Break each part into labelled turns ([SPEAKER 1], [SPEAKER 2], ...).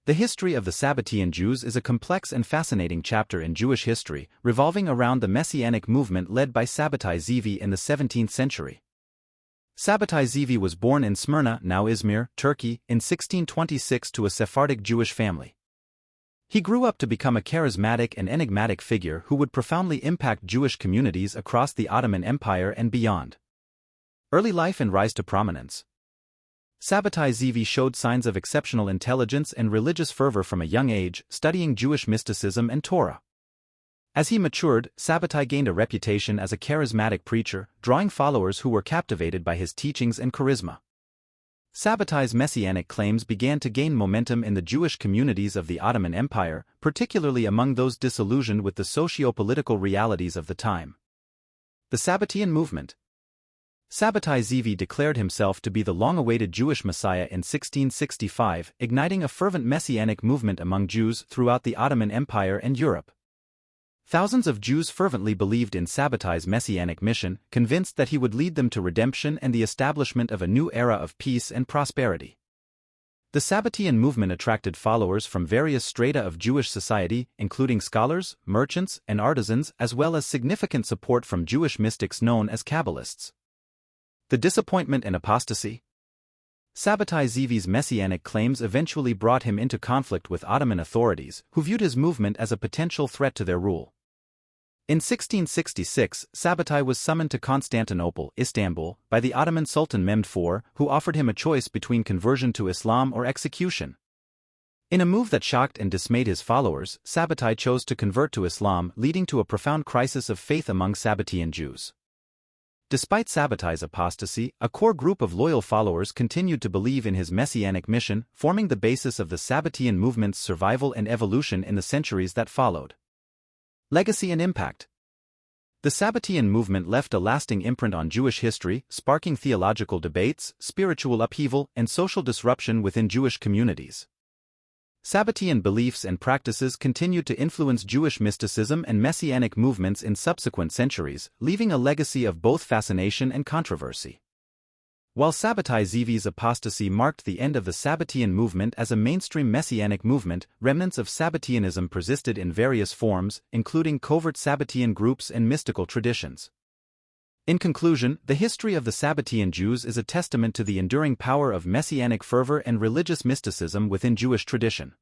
[SPEAKER 1] The history of the Sabbatean Jews is a complex and fascinating chapter in Jewish history, revolving around the messianic movement led by Sabbatai Zevi in the 17th century. Sabbatai Zevi was born in Smyrna, now Izmir, Turkey, in 1626 to a Sephardic Jewish family. He grew up to become a charismatic and enigmatic figure who would profoundly impact Jewish communities across the Ottoman Empire and beyond. Early life and rise to prominence. Sabbatai Zevi showed signs of exceptional intelligence and religious fervor from a young age, studying Jewish mysticism and Torah. As he matured, Sabbatai gained a reputation as a charismatic preacher, drawing followers who were captivated by his teachings and charisma. Sabbatai's messianic claims began to gain momentum in the Jewish communities of the Ottoman Empire, particularly among those disillusioned with the socio-political realities of the time. The Sabbatean movement. Sabbatai Zevi declared himself to be the long-awaited Jewish Messiah in 1665, igniting a fervent messianic movement among Jews throughout the Ottoman Empire and Europe. Thousands of Jews fervently believed in Sabbatai's messianic mission, convinced that he would lead them to redemption and the establishment of a new era of peace and prosperity. The Sabbatean movement attracted followers from various strata of Jewish society, including scholars, merchants, and artisans, as well as significant support from Jewish mystics known as Kabbalists. The disappointment and apostasy. Sabbatai Zevi's messianic claims eventually brought him into conflict with Ottoman authorities, who viewed his movement as a potential threat to their rule. In 1666, Sabbatai was summoned to Constantinople, Istanbul, by the Ottoman Sultan Mehmed IV, who offered him a choice between conversion to Islam or execution. In a move that shocked and dismayed his followers, Sabbatai chose to convert to Islam, leading to a profound crisis of faith among Sabbatean Jews. Despite Sabbatai's apostasy, a core group of loyal followers continued to believe in his messianic mission, forming the basis of the Sabbatean movement's survival and evolution in the centuries that followed. Legacy and impact. The Sabbatean movement left a lasting imprint on Jewish history, sparking theological debates, spiritual upheaval, and social disruption within Jewish communities. Sabbatean beliefs and practices continued to influence Jewish mysticism and messianic movements in subsequent centuries, leaving a legacy of both fascination and controversy. While Sabbatai Zevi's apostasy marked the end of the Sabbatean movement as a mainstream messianic movement, remnants of Sabbateanism persisted in various forms, including covert Sabbatean groups and mystical traditions. In conclusion, the history of the Sabbatean Jews is a testament to the enduring power of messianic fervor and religious mysticism within Jewish tradition.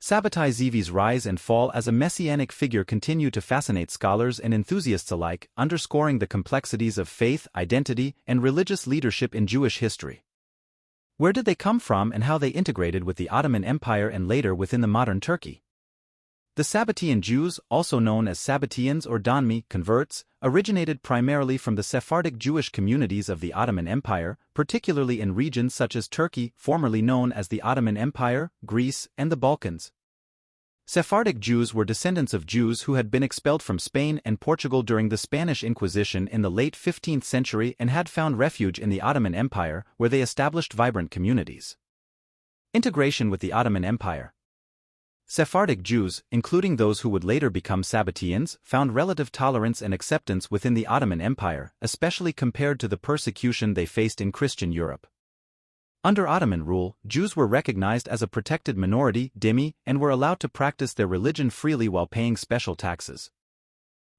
[SPEAKER 1] Sabbatai Zevi's rise and fall as a messianic figure continue to fascinate scholars and enthusiasts alike, underscoring the complexities of faith, identity, and religious leadership in Jewish history. Where did they come from and how they integrated with the Ottoman Empire and later within the modern Turkey? The Sabbatean Jews, also known as Sabbateans or Donmi converts, originated primarily from the Sephardic Jewish communities of the Ottoman Empire, particularly in regions such as Turkey, formerly known as the Ottoman Empire, Greece, and the Balkans. Sephardic Jews were descendants of Jews who had been expelled from Spain and Portugal during the Spanish Inquisition in the late 15th century and had found refuge in the Ottoman Empire, where they established vibrant communities. Integration with the Ottoman Empire. Sephardic Jews, including those who would later become Sabbateans, found relative tolerance and acceptance within the Ottoman Empire, especially compared to the persecution they faced in Christian Europe. Under Ottoman rule, Jews were recognized as a protected minority, dhimmi, and were allowed to practice their religion freely while paying special taxes.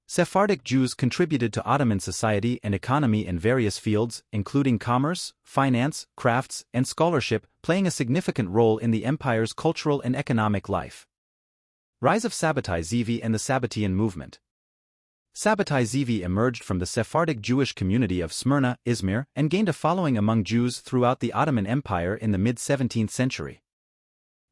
[SPEAKER 1] Sephardic Jews contributed to Ottoman society and economy in various fields, including commerce, finance, crafts, and scholarship, playing a significant role in the empire's cultural and economic life. Rise of Sabbatai Zevi and the Sabbatean movement. Sabbatai Zevi emerged from the Sephardic Jewish community of Smyrna, Izmir, and gained a following among Jews throughout the Ottoman Empire in the mid-17th century.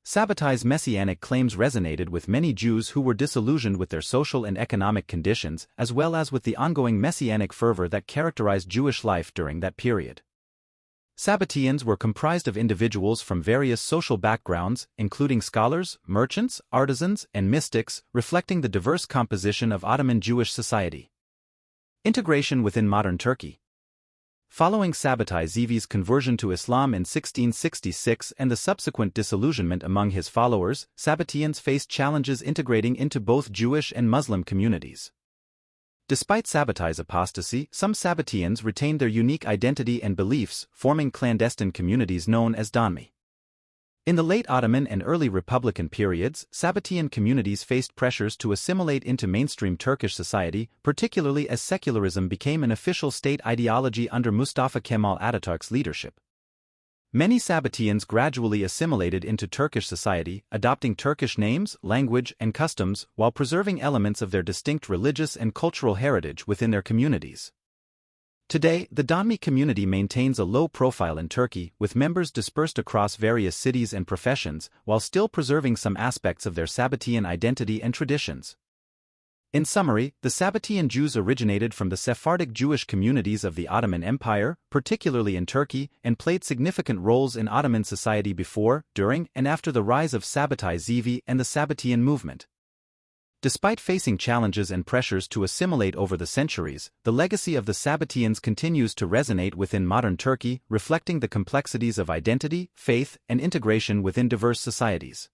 [SPEAKER 1] Sabbatai's messianic claims resonated with many Jews who were disillusioned with their social and economic conditions, as well as with the ongoing messianic fervor that characterized Jewish life during that period. Sabbateans were comprised of individuals from various social backgrounds, including scholars, merchants, artisans, and mystics, reflecting the diverse composition of Ottoman Jewish society. Integration within modern Turkey. Following Sabbatai Zevi's conversion to Islam in 1666 and the subsequent disillusionment among his followers, Sabbateans faced challenges integrating into both Jewish and Muslim communities. Despite Sabbatai's apostasy, some Sabbateans retained their unique identity and beliefs, forming clandestine communities known as Donmi. In the late Ottoman and early Republican periods, Sabbatean communities faced pressures to assimilate into mainstream Turkish society, particularly as secularism became an official state ideology under Mustafa Kemal Atatürk's leadership. Many Sabbateans gradually assimilated into Turkish society, adopting Turkish names, language, and customs, while preserving elements of their distinct religious and cultural heritage within their communities. Today, the Donmi community maintains a low profile in Turkey, with members dispersed across various cities and professions, while still preserving some aspects of their Sabbatean identity and traditions. In summary, the Sabbatean Jews originated from the Sephardic Jewish communities of the Ottoman Empire, particularly in Turkey, and played significant roles in Ottoman society before, during, and after the rise of Sabbatai Zevi and the Sabbatean movement. Despite facing challenges and pressures to assimilate over the centuries, the legacy of the Sabbateans continues to resonate within modern Turkey, reflecting the complexities of identity, faith, and integration within diverse societies.